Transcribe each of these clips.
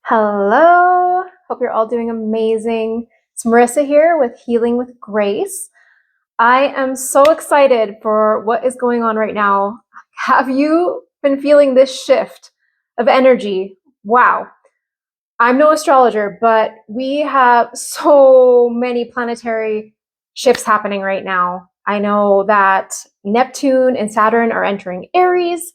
Hello, hope you're all doing amazing. It's Marissa here with Healing with Grace. I am so excited for what is going on right now. Have you been feeling this shift of energy? Wow. I'm no astrologer, but we have so many planetary shifts happening right now. I know that Neptune and Saturn are entering Aries.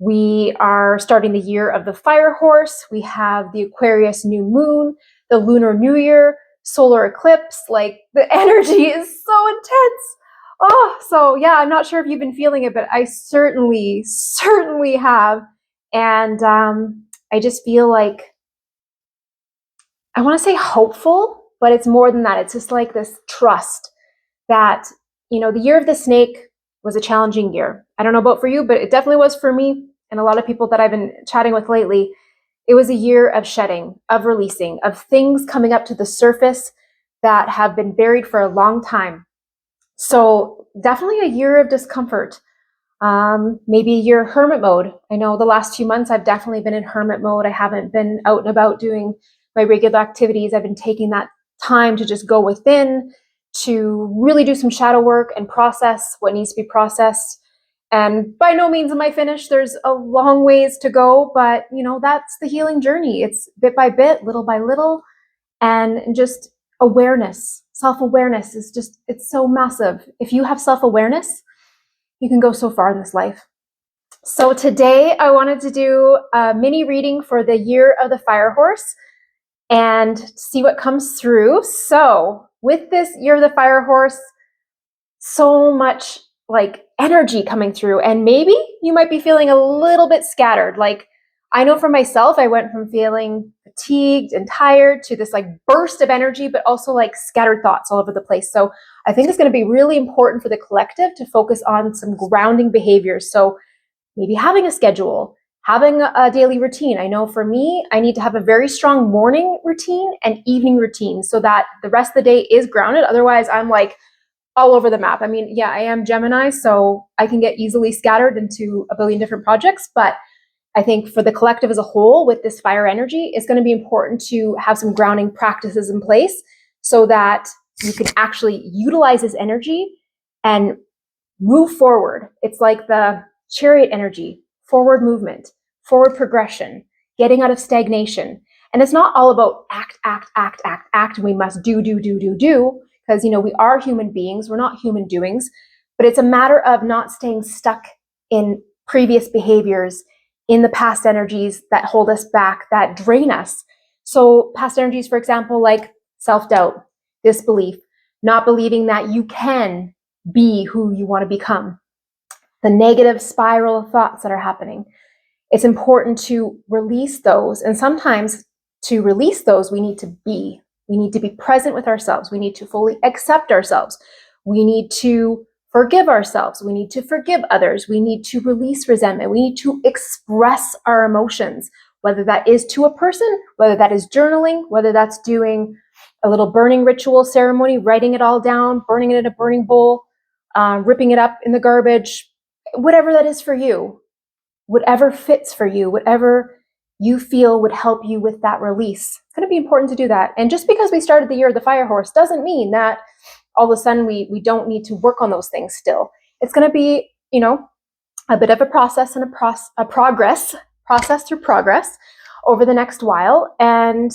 We are starting the year of the fire horse. We have the Aquarius new moon, the lunar new year, solar eclipse. Like the energy is so intense. So yeah, I'm not sure if you've been feeling it, but I certainly have. And I just feel like, I want to say hopeful, but it's more than that. It's just like this trust that, the year of the snake was a challenging year. I don't know about for you, but it definitely was for me and a lot of people that I've been chatting with lately. It was a year of shedding, of releasing, of things coming up to the surface that have been buried for a long time. So definitely a year of discomfort. Maybe a year hermit mode. I know the last few months I've definitely been in hermit mode. I haven't been out and about doing my regular activities. I've been taking that time to just go within, to really do some shadow work and process what needs to be processed. And by no means am I finished. There's a long ways to go, but that's the healing journey. It's bit by bit, little by little, and just awareness. Self-awareness is it's so massive. If you have self-awareness, you can go so far in this life. So today I wanted to do a mini reading for the year of the fire horse and see what comes through. So with this year of the fire horse, so much like energy coming through, and maybe you might be feeling a little bit scattered. Like I know for myself, I went from feeling fatigued and tired to this like burst of energy, but also like scattered thoughts all over the place. So I think it's going to be really important for the collective to focus on some grounding behaviors. So maybe having a schedule, having a daily routine. I know for me, I need to have a very strong morning routine and evening routine so that the rest of the day is grounded. Otherwise, I'm like all over the map. I mean, yeah, I am Gemini, so I can get easily scattered into a billion different projects, but I think for the collective as a whole with this fire energy, it's going to be important to have some grounding practices in place so that you can actually utilize this energy and move forward. It's like the chariot energy, forward movement, forward progression, getting out of stagnation. And it's not all about act, and we must do, because, we are human beings, we're not human doings, but it's a matter of not staying stuck in previous behaviors, in the past energies that hold us back, that drain us. So past energies, for example, like self-doubt, disbelief, not believing that you can be who you want to become, the negative spiral of thoughts that are happening. It's important to release those. And sometimes to release those, we need to be present with ourselves. We need to fully accept ourselves. We need to forgive ourselves. We need to forgive others. We need to release resentment. We need to express our emotions, whether that is to a person, whether that is journaling, whether that's doing a little burning ritual ceremony, writing it all down, burning it in a burning bowl, ripping it up in the garbage, whatever that is for you, whatever fits for you, whatever you feel would help you with that release. It's going to be important to do that. And just because we started the year of the fire horse doesn't mean that all of a sudden we don't need to work on those things still. It's going to be, a bit of a process and a process through progress over the next while. And,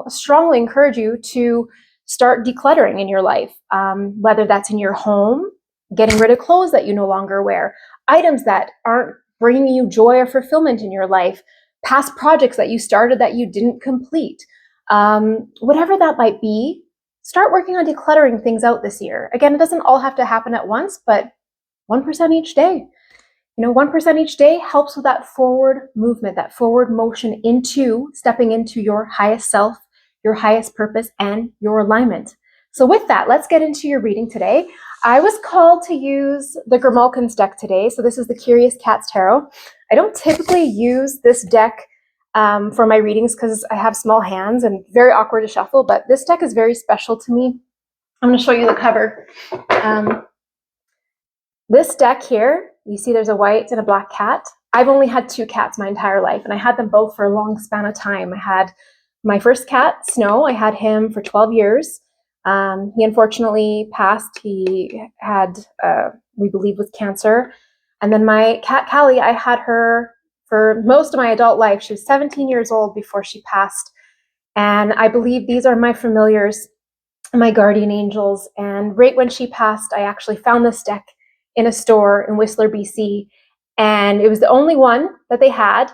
strongly encourage you to start decluttering in your life, whether that's in your home, getting rid of clothes that you no longer wear, items that aren't bringing you joy or fulfillment in your life, past projects that you started that you didn't complete, whatever that might be. Start working on decluttering things out this year. Again, it doesn't all have to happen at once, but 1% each day. 1% each day helps with that forward movement, that forward motion into stepping into your highest self, your highest purpose, and your alignment. So with that, let's get into your reading today. I was called to use the Grimalkin's deck today. So this is the Curious Cats Tarot. I don't typically use this deck for my readings because I have small hands and very awkward to shuffle, but this deck is very special to me. I'm going to show you the cover. This deck here, you see there's a white and a black cat. I've only had 2 cats my entire life, and I had them both for a long span of time. I had my first cat, Snow. I had him for 12 years. He unfortunately passed. He had, we believe, with cancer. And then my cat, Callie, I had her for most of my adult life. She was 17 years old before she passed. And I believe these are my familiars, my guardian angels. And right when she passed, I actually found this deck in a store in Whistler, BC. And it was the only one that they had.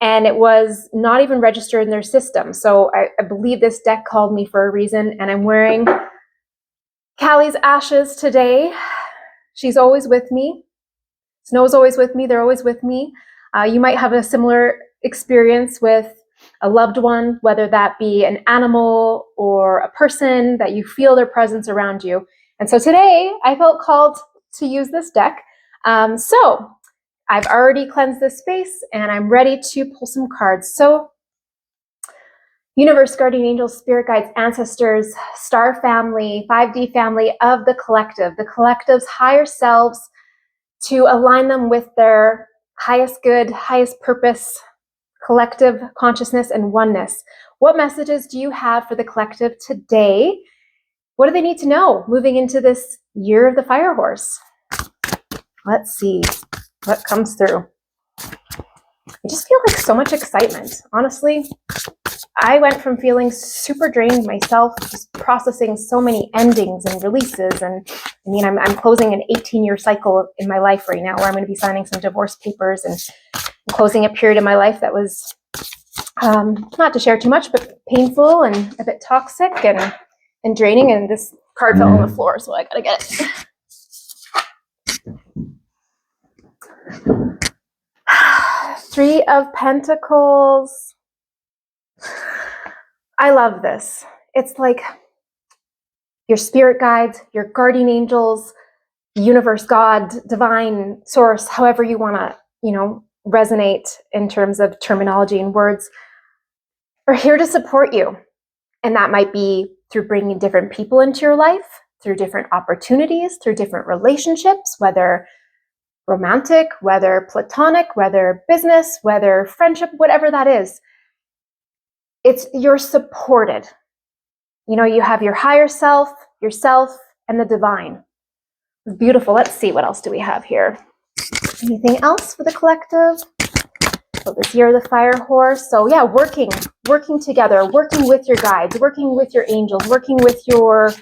And it was not even registered in their system. So I believe this deck called me for a reason. And I'm wearing Callie's ashes today. She's always with me. Snow's always with me. They're always with me. You might have a similar experience with a loved one, whether that be an animal or a person that you feel their presence around you. And so today I felt called to use this deck. So I've already cleansed this space and I'm ready to pull some cards. So universe, guardian angels, spirit guides, ancestors, star family, 5D family of the collective's higher selves, to align them with their highest good, highest purpose, collective consciousness and oneness. What messages do you have for the collective today? What do they need to know moving into this year of the fire horse? Let's see what comes through. I just feel like so much excitement. Honestly, I went from feeling super drained myself, just processing so many endings and releases. And I mean, I'm closing an 18-year cycle in my life right now where I'm going to be signing some divorce papers, and I'm closing a period in my life that was, not to share too much, but painful and a bit toxic and draining. And this card fell on the floor, so I got to get it. Three of Pentacles. I love this. It's like your spirit guides, your guardian angels, universe, God, divine source, however you want to, resonate in terms of terminology and words, are here to support you. And that might be through bringing different people into your life, through different opportunities, through different relationships, whether romantic, whether platonic, whether business, whether friendship, whatever that is. You're supported. You have your higher self, yourself, and the divine. It's beautiful. Let's see, what else do we have here? Anything else for the collective? So this year of the fire horse. So yeah, working together, working with your guides, working with your angels, working with your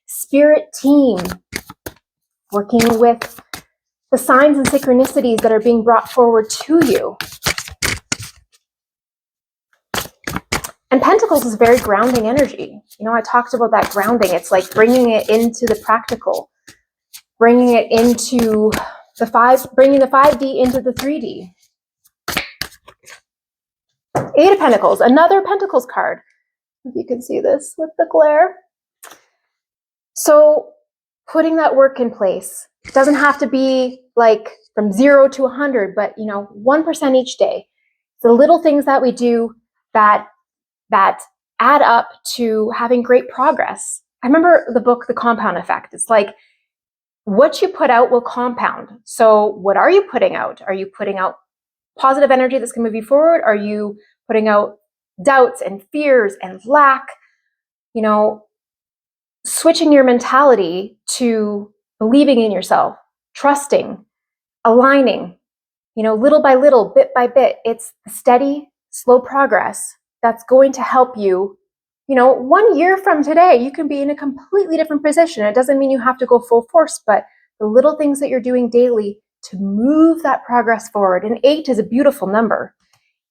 spirit team, working with the signs and synchronicities that are being brought forward to you. And Pentacles is very grounding energy. I talked about that grounding. It's like bringing it into the practical, bringing it into bringing the 5D into the 3D. Eight of Pentacles, another Pentacles card. If you can see this with the glare. So putting that work in place. It doesn't have to be like from 0 to 100, but 1% each day. The little things that we do that add up to having great progress. I remember the book, The Compound Effect. It's like what you put out will compound. So what are you putting out? Are you putting out positive energy that's going to move you forward? Are you putting out doubts and fears and lack? Switching your mentality to believing in yourself, trusting, aligning, little by little, bit by bit. It's steady, slow progress that's going to help you. 1 year from today, you can be in a completely different position. It doesn't mean you have to go full force, but the little things that you're doing daily to move that progress forward. And 8 is a beautiful number.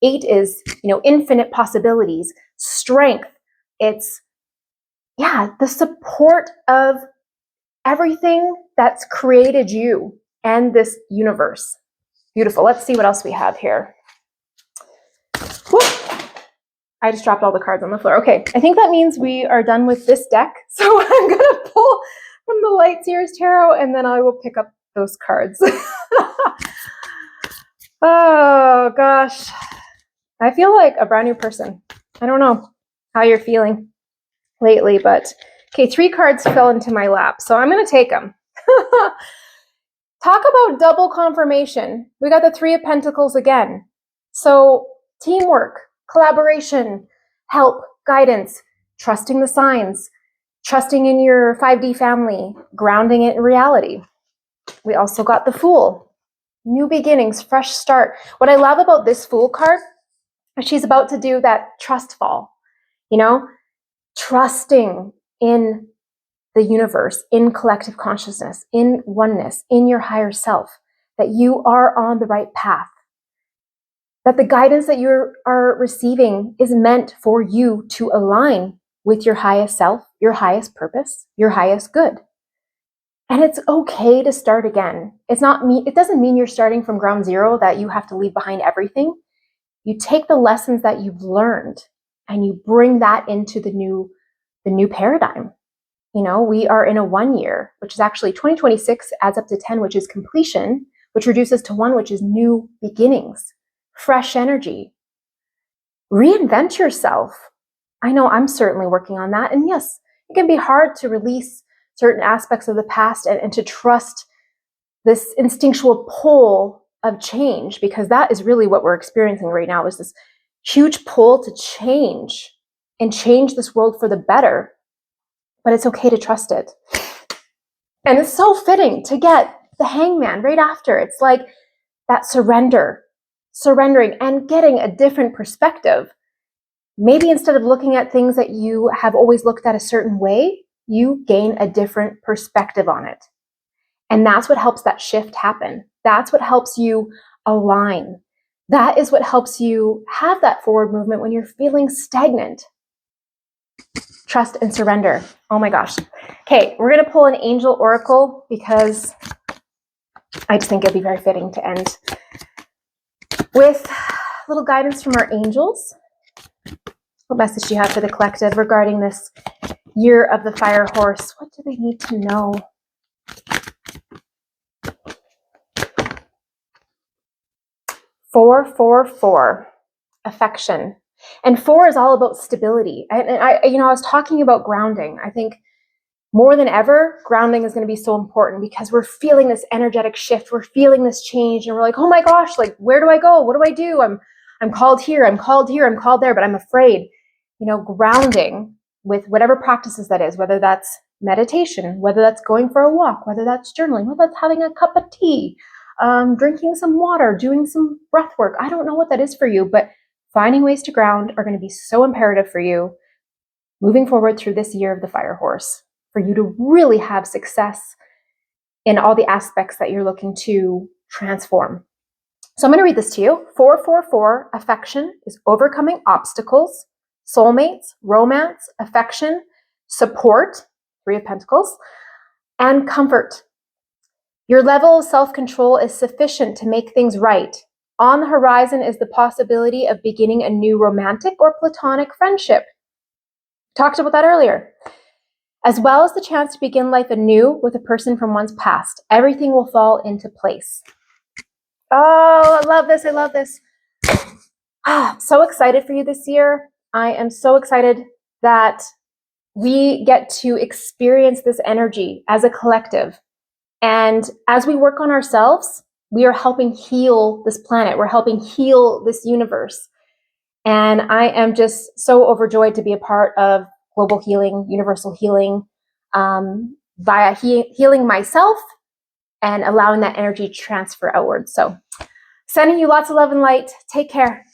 8 is, infinite possibilities, strength. It's, the support of everything that's created you and this universe. Beautiful. Let's see what else we have here. Whoop. I just dropped all the cards on the floor. Okay, I think that means we are done with this deck. So I'm going to pull from the Light Seers Tarot, and then I will pick up those cards. Oh, gosh. I feel like a brand new person. I don't know how you're feeling lately, but okay, 3 cards fell into my lap, so I'm going to take them. Talk about double confirmation. We got the Three of Pentacles again. So teamwork, collaboration, help, guidance, trusting the signs, trusting in your 5D family, grounding it in reality. We also got the Fool. New beginnings, fresh start. What I love about this Fool card is she's about to do that trust fall, you know, trusting in the universe, in collective consciousness, in oneness, in your higher self, that you are on the right path, that the guidance that you are receiving is meant for you to align with your highest self, your highest purpose, your highest good. And it's okay to start again. It doesn't mean you're starting from ground zero, that you have to leave behind everything. You take the lessons that you've learned and you bring that into the new paradigm. You know, we are in a 1 year, which is actually 2026 adds up to 10, which is completion, which reduces to 1, which is new beginnings, fresh energy. Reinvent yourself. I know I'm certainly working on that. And yes, it can be hard to release certain aspects of the past and to trust this instinctual pull of change, because that is really what we're experiencing right now, is this huge pull to change and change this world for the better. But it's okay to trust it. And it's so fitting to get the Hangman right after. It's like that surrendering and getting a different perspective. Maybe instead of looking at things that you have always looked at a certain way, you gain a different perspective on it. And that's what helps that shift happen. That's what helps you align. That is what helps you have that forward movement when you're feeling stagnant. Trust and surrender. Oh my gosh. Okay, we're going to pull an angel oracle because I just think it'd be very fitting to end with a little guidance from our angels. What message do you have for the collective regarding this year of the fire horse? What do they need to know? Four. Affection. And 4 is all about stability. And I was talking about grounding. I think more than ever, grounding is going to be so important because we're feeling this energetic shift. We're feeling this change, and we're like, oh my gosh, like, where do I go? What do I do? I'm called here. I'm called here. I'm called there, but I'm afraid. Grounding with whatever practices that is, whether that's meditation, whether that's going for a walk, whether that's journaling, whether that's having a cup of tea, drinking some water, doing some breath work. I don't know what that is for you, but finding ways to ground are going to be so imperative for you moving forward through this year of the fire horse, for you to really have success in all the aspects that you're looking to transform. So I'm going to read this to you. 4. Affection is overcoming obstacles, soulmates, romance, affection, support, 3 of Pentacles, and comfort. Your level of self-control is sufficient to make things right. On the horizon is the possibility of beginning a new romantic or platonic friendship. Talked about that earlier. As well as the chance to begin life anew with a person from one's past. Everything will fall into place. Oh, I love this. I love this. So excited for you this year. I am so excited that we get to experience this energy as a collective. And as we work on ourselves, we are helping heal this planet. We're helping heal this universe. And I am just so overjoyed to be a part of global healing, universal healing, via healing myself and allowing that energy to transfer outwards. So sending you lots of love and light. Take care.